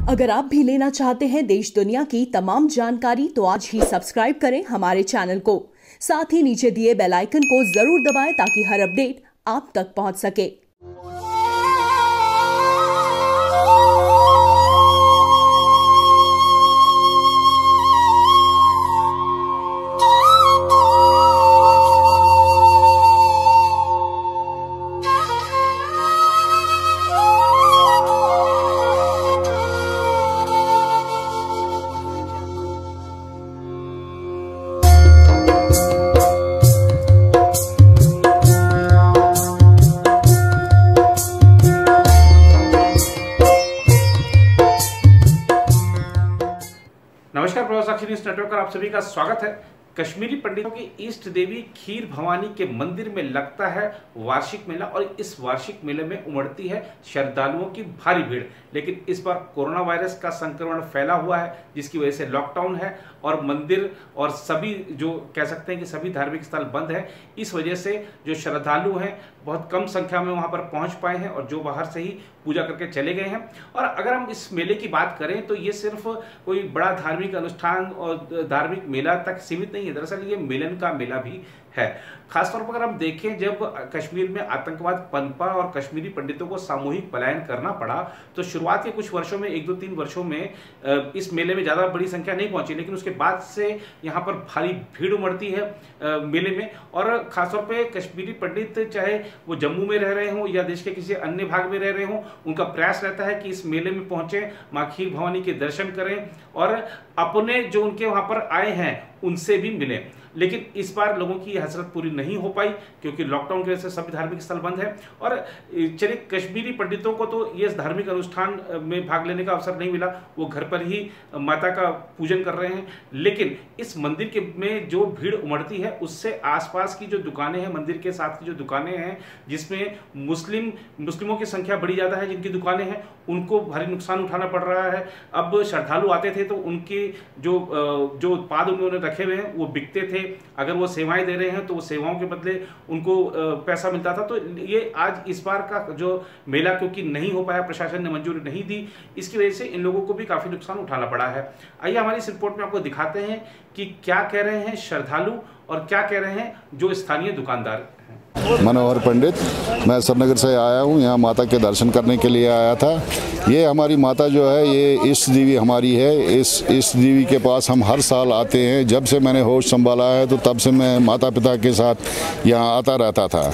अगर आप भी लेना चाहते हैं देश दुनिया की तमाम जानकारी तो आज ही सब्सक्राइब करें हमारे चैनल को। साथ ही नीचे दिए बेल आइकन को जरूर दबाएं ताकि हर अपडेट आप तक पहुंच सके। नमस्कार, प्रवास साक्षी न्यूज नेटवर्क पर आप सभी का स्वागत है। कश्मीरी पंडितों की इष्ट देवी खीर भवानी के मंदिर में लगता है वार्षिक मेला और इस वार्षिक मेले में उमड़ती है श्रद्धालुओं की भारी भीड़। लेकिन इस बार कोरोना वायरस का संक्रमण फैला हुआ है, जिसकी वजह से लॉकडाउन है और मंदिर और सभी जो कह सकते हैं कि सभी धार्मिक स्थल बंद है। इस वजह से जो श्रद्धालु हैं बहुत कम संख्या में वहां पर पहुंच पाए हैं और जो बाहर से ही पूजा करके चले गए हैं। और अगर हम इस मेले की बात करें तो ये सिर्फ कोई बड़ा धार्मिक अनुष्ठान और धार्मिक मेला तक सीमित नहीं है, दरअसल ये मिलन का मेला भी है। खासतौर पर अगर हम देखें, जब कश्मीर में आतंकवाद पनपा और कश्मीरी पंडितों को सामूहिक पलायन करना पड़ा तो शुरुआत के कुछ वर्षों में 1-2-3 वर्षों में इस मेले में ज़्यादा बड़ी संख्या नहीं पहुंची, लेकिन उसके बाद से यहाँ पर भारी भीड़ उमड़ती है मेले में। और खासतौर पे कश्मीरी पंडित चाहे वो जम्मू में रह रहे हों या देश के किसी अन्य भाग में रह रहे हों, उनका प्रयास रहता है कि इस मेले में पहुंचे, माँ खीर भवानी के दर्शन करें और अपने जो उनके वहाँ पर आए हैं उनसे भी मिलें। लेकिन इस बार लोगों की हसरत पूरी नहीं हो पाई क्योंकि लॉकडाउन की वजह से सभी धार्मिक स्थल बंद है। और चलिए, कश्मीरी पंडितों को तो ये धार्मिक अनुष्ठान में भाग लेने का अवसर नहीं मिला, वो घर पर ही माता का पूजन कर रहे हैं। लेकिन इस मंदिर के में जो भीड़ उमड़ती है उससे आसपास की जो दुकानें हैं, मंदिर के साथ की जो दुकानें हैं जिसमें मुस्लिमों की संख्या बड़ी ज़्यादा है, जिनकी दुकानें हैं उनको भारी नुकसान उठाना पड़ रहा है। अब श्रद्धालु आते थे तो उनके जो उत्पाद उन्होंने रखे हुए हैं वो बिकते थे। अगर वो सेवाएं दे रहे हैं तो वो सेवाओं के बदले उनको पैसा मिलता था। तो ये आज इस बार का जो मेला क्योंकि नहीं हो पाया, प्रशासन ने मंजूरी नहीं दी, इसकी वजह से इन लोगों को भी काफी नुकसान उठाना पड़ा है। आइए हमारी इस रिपोर्ट में आपको दिखाते हैं कि क्या कह रहे हैं श्रद्धालु और क्या कह रहे हैं जो स्थानीय दुकानदार। मनोहर पंडित, मैं सरनगर से आया हूँ, यहाँ माता के दर्शन करने के लिए आया था। ये हमारी माता जो है ये इष्ट देवी हमारी है। इस इष्ट देवी के पास हम हर साल आते हैं। जब से मैंने होश संभाला है तो तब से मैं माता पिता के साथ यहाँ आता रहता था।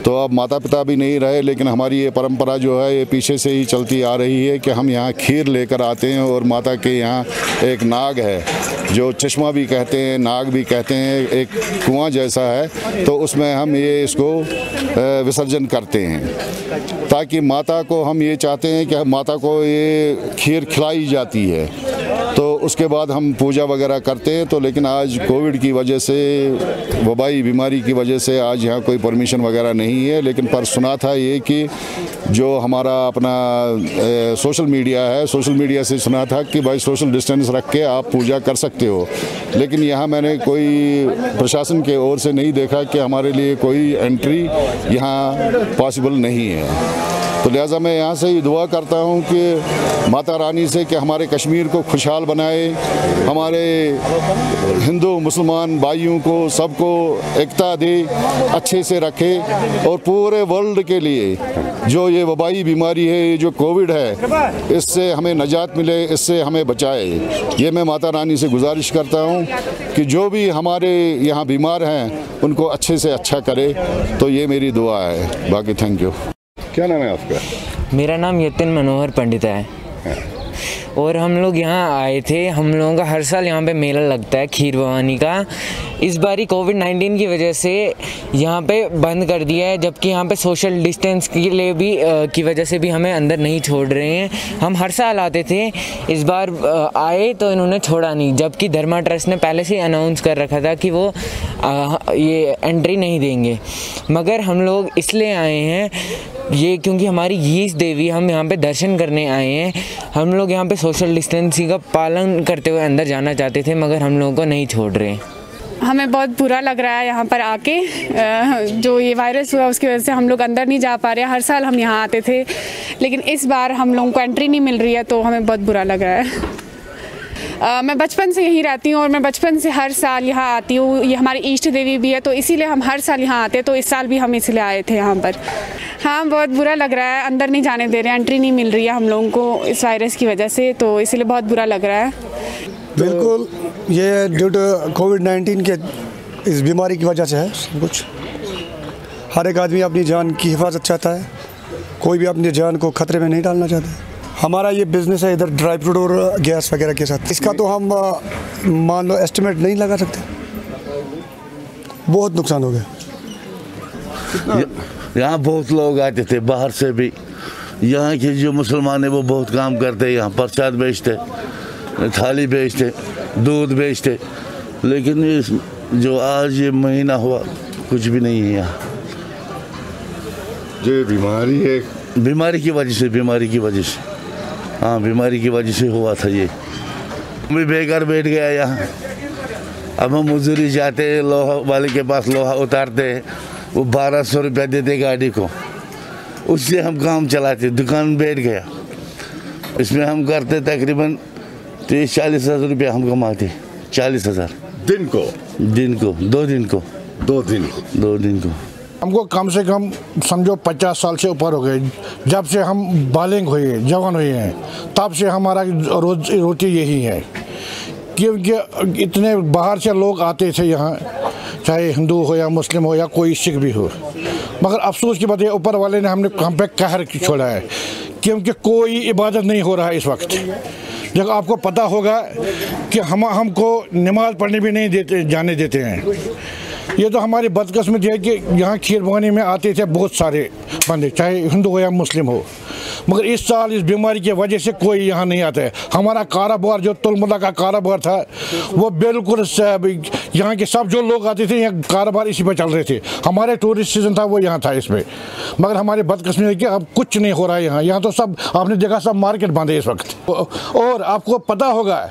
तो अब माता पिता भी नहीं रहे, लेकिन हमारी ये परंपरा जो है ये पीछे से ही चलती आ रही है कि हम यहाँ खीर लेकर आते हैं। और माता के यहाँ एक नाग है जो चश्मा भी कहते हैं, नाग भी कहते हैं, एक कुआं जैसा है, तो उसमें हम ये इसको विसर्जन करते हैं ताकि माता को, हम ये चाहते हैं कि माता को ये खीर खिलाई जाती है तो उसके बाद हम पूजा वगैरह करते हैं। तो लेकिन आज कोविड की वजह से, वबाई बीमारी की वजह से आज यहाँ कोई परमिशन वगैरह नहीं है। लेकिन पर सुना था ये कि जो हमारा अपना सोशल मीडिया है, सोशल मीडिया से सुना था कि भाई सोशल डिस्टेंस रख के आप पूजा कर सकते हो। लेकिन यहाँ मैंने कोई प्रशासन के ओर से नहीं देखा कि हमारे लिए कोई एंट्री यहाँ पॉसिबल नहीं है। तो लिहाजा मैं यहाँ से ही दुआ करता हूँ कि माता रानी से कि हमारे कश्मीर को खुशहाल बनाए, हमारे हिंदू मुसलमान भाइयों को सबको एकता दे, अच्छे से रखे और पूरे वर्ल्ड के लिए जो ये वबाई बीमारी है, ये जो कोविड है, इससे हमें निजात मिले, इससे हमें बचाए। ये मैं माता रानी से गुजारिश करता हूँ कि जो भी हमारे यहाँ बीमार हैं उनको अच्छे से अच्छा करे। तो ये मेरी दुआ है। बाकी थैंक यू। क्या नाम है आपका? मेरा नाम यतिन मनोहर पंडित है और हम लोग यहाँ आए थे। हम लोगों का हर साल यहाँ पे मेला लगता है खीर भवानी का। इस बारी कोविड-19 की वजह से यहाँ पे बंद कर दिया है, जबकि यहाँ पे सोशल डिस्टेंस के लिए भी की वजह से भी हमें अंदर नहीं छोड़ रहे हैं। हम हर साल आते थे, इस बार आए तो इन्होंने छोड़ा नहीं, जबकि धर्मा ट्रस्ट ने पहले से अनाउंस कर रखा था कि वो ये एंट्री नहीं देंगे। मगर हम लोग इसलिए आए हैं ये क्योंकि हमारी ईष्ट देवी, हम यहाँ पे दर्शन करने आए हैं। हम लोग यहाँ पे सोशल डिस्टेंसिंग का पालन करते हुए अंदर जाना चाहते थे, मगर हम लोगों को नहीं छोड़ रहे। हमें बहुत बुरा लग रहा है यहाँ पर आके। जो ये वायरस हुआ उसकी वजह से हम लोग अंदर नहीं जा पा रहे हैं। हर साल हम यहाँ आते थे, लेकिन इस बार हम लोगों को एंट्री नहीं मिल रही है, तो हमें बहुत बुरा लग रहा है। मैं बचपन से यहीं रहती हूँ और मैं बचपन से हर साल यहाँ आती हूँ। ये हमारी इष्ट देवी भी है, तो इसीलिए हम हर साल यहाँ आते हैं। तो इस साल भी हम इसलिए आए थे यहाँ पर। हाँ, बहुत बुरा लग रहा है, अंदर नहीं जाने दे रहे हैं, एंट्री नहीं मिल रही है हम लोगों को इस वायरस की वजह से, तो इसलिए बहुत बुरा लग रहा है। बिल्कुल, ये ड्यू टू कोविड-19 के इस बीमारी की वजह से है सब कुछ। हर एक आदमी अपनी जान की हिफाजत चाहता है, कोई भी अपनी जान को खतरे में नहीं डालना चाहता है। हमारा ये बिज़नेस है इधर ड्राई फ्रूट और गैस वगैरह के साथ, इसका तो हम मान लो एस्टिमेट नहीं लगा सकते। बहुत नुकसान हो गया। यहाँ बहुत लोग आते थे बाहर से भी। यहाँ के जो मुसलमान है वो बहुत काम करते हैं, यहाँ प्रसाद बेचते, थाली बेचते, दूध बेचते, लेकिन इस जो आज ये महीना हुआ कुछ भी नहीं है यहाँ। जो बीमारी है, बीमारी की वजह से हाँ, बीमारी की वजह से हुआ था ये। मैं बेकार बैठ गया यहाँ। अब हम मजदूरी जाते हैं, लोहा वाले के पास लोहा उतारते हैं, वो 1200 रुपया देते गाड़ी को, उससे हम काम चलाते। दुकान बैठ गया, इसमें हम करते तकरीबन 30-40 हज़ार रुपया हम कमाते। 40,000 दिन को 2 दिन को। हमको कम से कम समझो 50 साल से ऊपर हो गए। जब से हम बालिग हुए, जवान हुए हैं, तब से हमारा रोटी यही है। क्योंकि इतने बाहर से लोग आते थे यहाँ, चाहे हिंदू हो या मुस्लिम हो या कोई सिख भी हो, मगर अफसोस की बात है ऊपर वाले ने हम पे कहर छोड़ा है, क्योंकि कोई इबादत नहीं हो रहा है इस वक्त। जब आपको पता होगा कि हमको नमाज पढ़ने भी नहीं जाने देते हैं। ये तो हमारी बदकिस्मती है कि यहाँ खीर भवानी में आते थे बहुत सारे बंदे, चाहे हिंदू हो या मुस्लिम हो, मगर इस साल इस बीमारी की वजह से कोई यहाँ नहीं आता है। हमारा कारोबार जो तुलमुला का कारोबार था वो बिल्कुल यहाँ के सब जो लोग आते थे यहाँ कारोबार इसी पर चल रहे थे। हमारे टूरिस्ट सीजन था वो यहाँ था इसमें, मगर हमारी बदकिस्मती है कि अब कुछ नहीं हो रहा है यहाँ तो सब आपने देखा सब मार्केट बंद है इस वक्त। और आपको पता होगा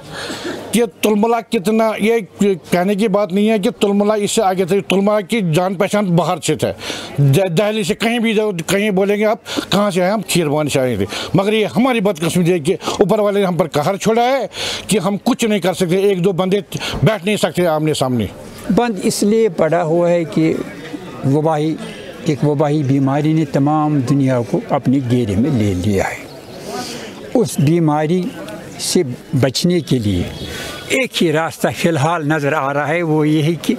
कि तुलमुला कितना, ये कहने की बात नहीं है कि तुलमुला इससे आगे थे। तुलमुला की जान पहचान बाहर से था, दिल्ली से कहीं बोलेंगे आप कहाँ से आए, हम खीर भवानी से आए थे। मगर ये हमारी बदकिस्मती है कि ऊपर वाले ने हम पर कहर छोड़ा है कि हम कुछ नहीं कर सकते, 1-2 बंदे बैठ नहीं सकते आमने सामने। बंद इसलिए पड़ा हुआ है कि एक वबाही बीमारी ने तमाम दुनिया को अपने घेरे में ले लिया है। उस बीमारी से बचने के लिए एक ही रास्ता फ़िलहाल नज़र आ रहा है, वो यही कि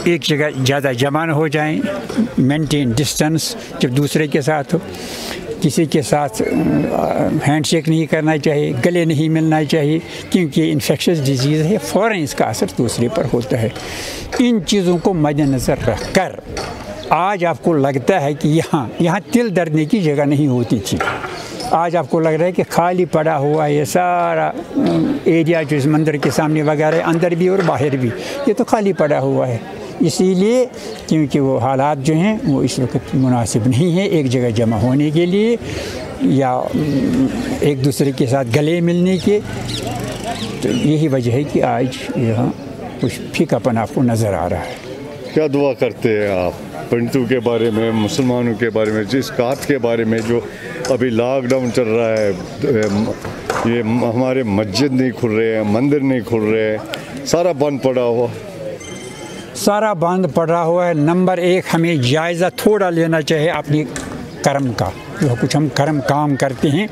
एक जगह ज़्यादा जमा हो जाएं, मेंटेन डिस्टेंस जब दूसरे के साथ हो, किसी के साथ हैंडशेक नहीं करना चाहिए, गले नहीं मिलना चाहिए, क्योंकि इन्फेक्शस डिजीज़ है, फ़ौरन इसका असर दूसरे पर होता है। इन चीज़ों को मद्देनज़र रख कर आज आपको लगता है कि यहाँ तिल दर्दने की जगह नहीं होती थी। आज आपको लग रहा है कि खाली पड़ा हुआ ये सारा एरिया जो इस मंदिर के सामने वगैरह अंदर भी और बाहर भी, ये तो खाली पड़ा हुआ है। इसीलिए क्योंकि वो हालात जो हैं वो इस वक्त मुनासिब नहीं है एक जगह जमा होने के लिए या एक दूसरे के साथ गले मिलने के। तो यही वजह है कि आज यहाँ कुछ फीकापन आपको नज़र आ रहा है। क्या दुआ करते हैं आप पंडितों के बारे में, मुसलमानों के बारे में, जिस कात के बारे में जो अभी लॉकडाउन चल रहा है, ये हमारे मस्जिद नहीं खुल रहे हैं, मंदिर नहीं खुल रहे हैं, सारा बंद पड़ा हुआ है। नंबर 1 हमें जायज़ा थोड़ा लेना चाहिए अपनी कर्म का, जो कुछ हम कर्म काम करते हैं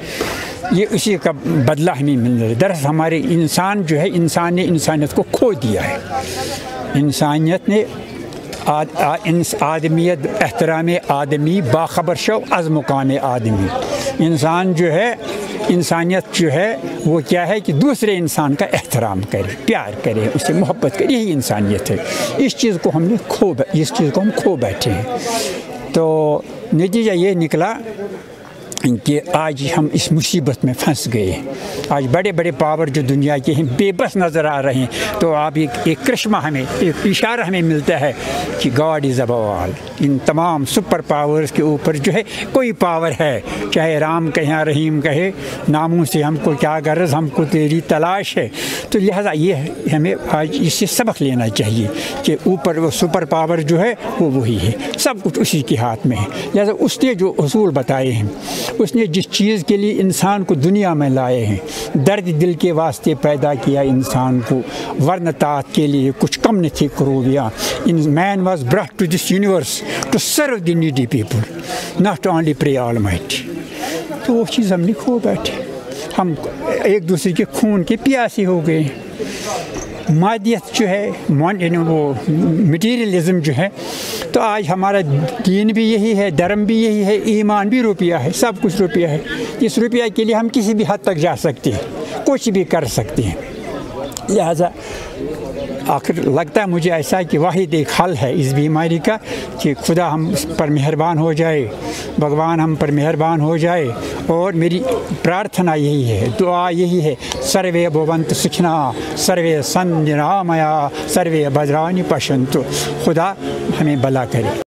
ये उसी का बदला हमें मिल रहा है। दरअसल हमारे इंसान जो है, इंसान ने इंसानियत को खो दिया है। इंसानियत ने आदमियत एहतराम आदमी बाखबर शव अज़ मुकाम आदमी। इंसान जो है, इंसानियत जो है वो क्या है कि दूसरे इंसान का एहतराम करे, प्यार करे, उससे मोहब्बत करे, यही इंसानियत है। इस चीज़ को हम खो बैठे हैं। तो नतीजा ये निकला कि आज हम इस मुसीबत में फंस गए हैं। आज बड़े बड़े पावर जो दुनिया के हैं बेबस नज़र आ रहे हैं। तो आप एक करिश्मा हमें, एक इशारा हमें मिलता है कि गॉड इज़ अबव ऑल। इन तमाम सुपर पावर्स के ऊपर जो है कोई पावर है, चाहे राम कहे या रहीम कहे, नामों से हमको क्या गर्ज, हमको तेरी तलाश है। तो लिहाजा ये हमें आज इससे सबक लेना चाहिए कि ऊपर वो सुपर पावर जो है वो वही है, सब कुछ उसी के हाथ में है। लिहाजा उसने जो उसूल बताए हैं, उसने जिस चीज़ के लिए इंसान को दुनिया में लाए हैं, दर्द दिल के वास्ते पैदा किया इंसान को, वरन तात के लिए कुछ कम नहीं थी क्रूबियाँ। In man was brought to this universe to serve the needy people, not only pray almighty. तो वो चीज़ हमने खो बैठे, हम एक दूसरे के खून के प्यासे हो गए। मादियत जो है, वो मटीरियलिज़म जो है, तो आज हमारा दीन भी यही है, धर्म भी यही है, ईमान भी रुपया है, सब कुछ रुपया है। इस रुपया के लिए हम किसी भी हद तक जा सकते हैं, कुछ भी कर सकते हैं। लिहाजा आखिर लगता है मुझे ऐसा कि वाहिद एक हल है इस बीमारी का कि खुदा हम पर मेहरबान हो जाए, भगवान हम पर मेहरबान हो जाए। और मेरी प्रार्थना यही है, दुआ यही है, सर्वे भवन्तु सुखिनः, सर्वे सन्तु निरामया, सर्वे भद्राणि पश्यन्तु। खुदा हमें भला करे।